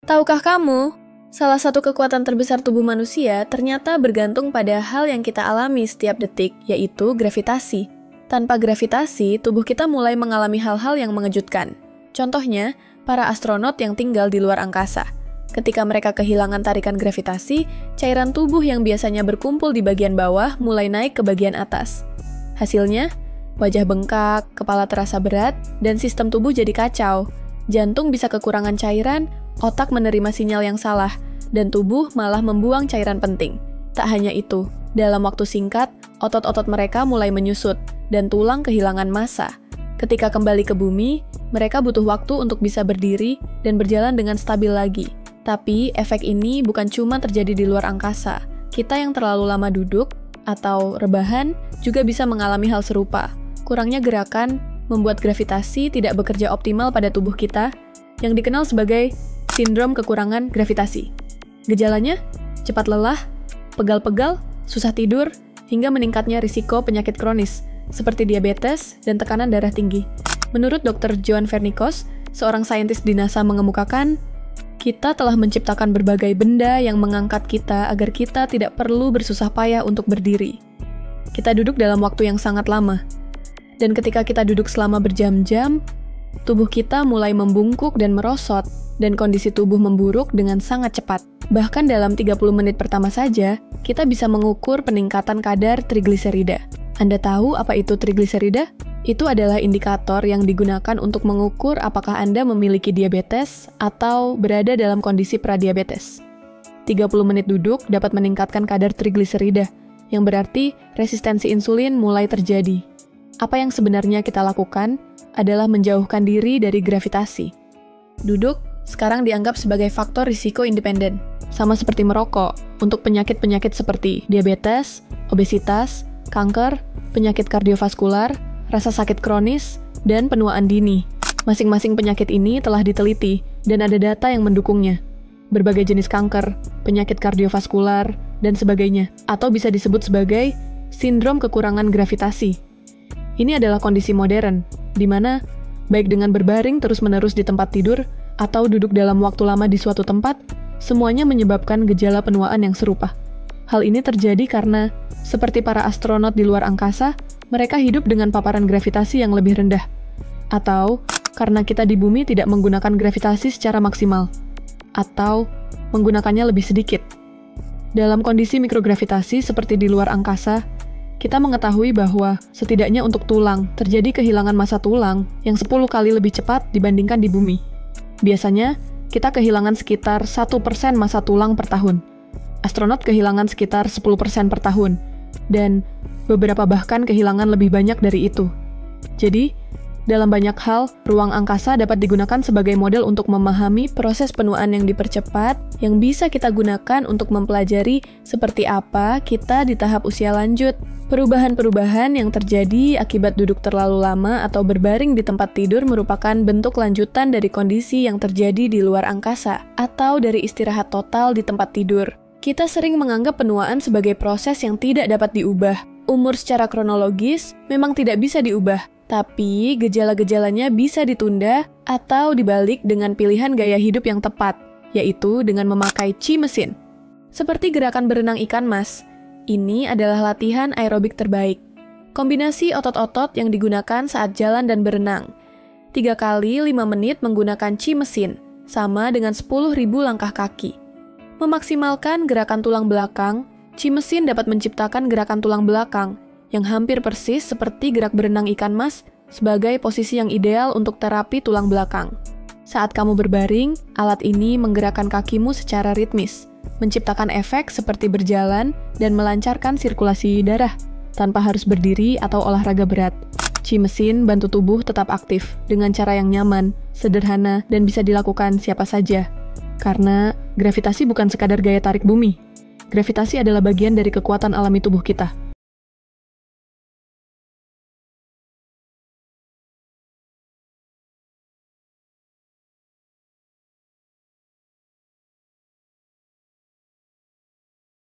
Tahukah kamu, salah satu kekuatan terbesar tubuh manusia ternyata bergantung pada hal yang kita alami setiap detik, yaitu gravitasi. Tanpa gravitasi, tubuh kita mulai mengalami hal-hal yang mengejutkan. Contohnya, para astronot yang tinggal di luar angkasa. Ketika mereka kehilangan tarikan gravitasi, cairan tubuh yang biasanya berkumpul di bagian bawah mulai naik ke bagian atas. Hasilnya, wajah bengkak, kepala terasa berat, dan sistem tubuh jadi kacau. Jantung bisa kekurangan cairan, otak menerima sinyal yang salah, dan tubuh malah membuang cairan penting. Tak hanya itu, dalam waktu singkat, otot-otot mereka mulai menyusut, dan tulang kehilangan massa. Ketika kembali ke bumi, mereka butuh waktu untuk bisa berdiri dan berjalan dengan stabil lagi. Tapi, efek ini bukan cuma terjadi di luar angkasa. Kita yang terlalu lama duduk, atau rebahan, juga bisa mengalami hal serupa. Kurangnya gerakan membuat gravitasi tidak bekerja optimal pada tubuh kita, yang dikenal sebagai sindrom kekurangan gravitasi. Gejalanya, cepat lelah, pegal-pegal, susah tidur, hingga meningkatnya risiko penyakit kronis, seperti diabetes dan tekanan darah tinggi. Menurut Dr. Joan Vernikos, seorang saintis di NASA mengemukakan, kita telah menciptakan berbagai benda yang mengangkat kita agar kita tidak perlu bersusah payah untuk berdiri. Kita duduk dalam waktu yang sangat lama. Dan ketika kita duduk selama berjam-jam, tubuh kita mulai membungkuk dan merosot, dan kondisi tubuh memburuk dengan sangat cepat. Bahkan dalam 30 menit pertama saja, kita bisa mengukur peningkatan kadar trigliserida. Anda tahu apa itu trigliserida? Itu adalah indikator yang digunakan untuk mengukur apakah Anda memiliki diabetes atau berada dalam kondisi pradiabetes. 30 menit duduk dapat meningkatkan kadar trigliserida, yang berarti resistensi insulin mulai terjadi. Apa yang sebenarnya kita lakukan adalah menjauhkan diri dari gravitasi. Duduk sekarang dianggap sebagai faktor risiko independen, sama seperti merokok, untuk penyakit-penyakit seperti diabetes, obesitas, kanker, penyakit kardiovaskular, rasa sakit kronis, dan penuaan dini. Masing-masing penyakit ini telah diteliti, dan ada data yang mendukungnya. Berbagai jenis kanker, penyakit kardiovaskular, dan sebagainya, atau bisa disebut sebagai sindrom kekurangan gravitasi. Ini adalah kondisi modern, di mana baik dengan berbaring terus-menerus di tempat tidur atau duduk dalam waktu lama di suatu tempat, semuanya menyebabkan gejala penuaan yang serupa. Hal ini terjadi karena, seperti para astronot di luar angkasa, mereka hidup dengan paparan gravitasi yang lebih rendah. Atau, karena kita di bumi tidak menggunakan gravitasi secara maksimal. Atau, menggunakannya lebih sedikit. Dalam kondisi mikrogravitasi seperti di luar angkasa, kita mengetahui bahwa setidaknya untuk tulang, terjadi kehilangan massa tulang yang 10 kali lebih cepat dibandingkan di bumi. Biasanya, kita kehilangan sekitar 1% massa tulang per tahun. Astronot kehilangan sekitar 10% per tahun, dan beberapa bahkan kehilangan lebih banyak dari itu. Jadi, dalam banyak hal, ruang angkasa dapat digunakan sebagai model untuk memahami proses penuaan yang dipercepat yang bisa kita gunakan untuk mempelajari seperti apa kita di tahap usia lanjut. Perubahan-perubahan yang terjadi akibat duduk terlalu lama atau berbaring di tempat tidur merupakan bentuk lanjutan dari kondisi yang terjadi di luar angkasa atau dari istirahat total di tempat tidur. Kita sering menganggap penuaan sebagai proses yang tidak dapat diubah. Umur secara kronologis memang tidak bisa diubah, tapi gejala-gejalanya bisa ditunda atau dibalik dengan pilihan gaya hidup yang tepat, yaitu dengan memakai Qi mesin. Seperti gerakan berenang ikan mas, ini adalah latihan aerobik terbaik. Kombinasi otot-otot yang digunakan saat jalan dan berenang. 3 kali 5 menit menggunakan Qi mesin, sama dengan 10.000 langkah kaki. Memaksimalkan gerakan tulang belakang, Qi mesin dapat menciptakan gerakan tulang belakang yang hampir persis seperti gerak berenang ikan mas sebagai posisi yang ideal untuk terapi tulang belakang. Saat kamu berbaring, alat ini menggerakkan kakimu secara ritmis, menciptakan efek seperti berjalan dan melancarkan sirkulasi darah tanpa harus berdiri atau olahraga berat. Qi mesin bantu tubuh tetap aktif dengan cara yang nyaman, sederhana, dan bisa dilakukan siapa saja. Karena gravitasi bukan sekadar gaya tarik bumi. Gravitasi adalah bagian dari kekuatan alami tubuh kita.